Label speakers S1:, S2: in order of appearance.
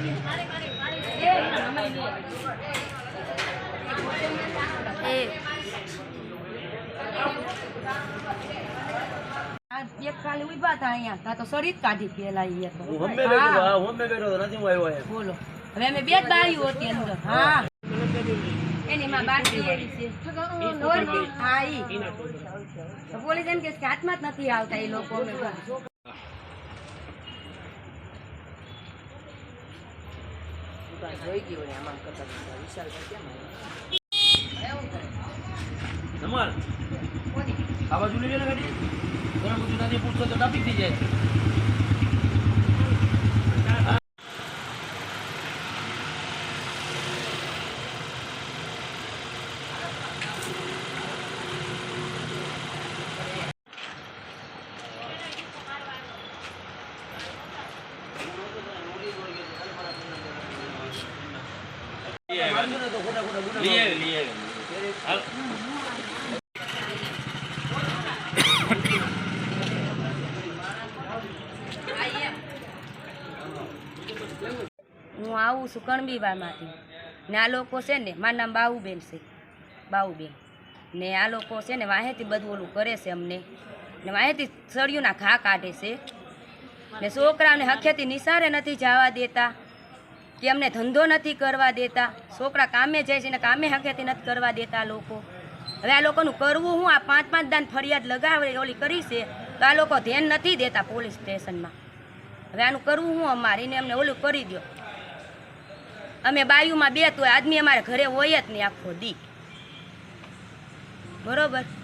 S1: એક ખાલી ઉભા હતા અહીંયા તા તો શરીર કાઢી પેલા ઈ તો
S2: હું હમે બેઠો નથી હું આવ્યો
S1: બોલો હવે અમે બે જ બારીઓ હતી અંદર હા એની માં બાકી એવી છે હા ઈ તો પોલીસ એમ કે હાથમાં જ નથી આવતા એ લોકો અમે જોઈ ગઈ હોય આમાં કરતા વિશાલ કેમ
S2: નમર આ બાજુ લઈ લે ગાડી તને બધું નથી પૂછતો તો ડાબી થઈ જાય
S1: હું આવું છું કણબીવામાંથી ને આ લોકો છે ને મારું નામ બાઉબેન છે બાઉબેન ને આ લોકો છે ને વાહેથી બધું ઓલું કરે છે અમને ને વાહેથી સળિયુંના ઘા કાઢે છે ને છોકરાને હખેથી નિસારે નથી જવા દેતા કે અમને ધંધો નથી કરવા દેતા છોકરા કામે જાય છે ને કામે હખેથી નથી કરવા દેતા લોકો હવે આ લોકોનું કરવું હું આ 5-5 દાન ફરિયાદ લગાવે ઓલી કરી છે તો આ લોકો ધ્યાન નથી દેતા પોલીસ સ્ટેશનમાં હવે આનું કરવું હું અમારીને અમને ઓલું કરી દો અમે બાયુમાં બે તો આદમી અમારે ઘરે હોય જ નહીં આખો દી બરોબર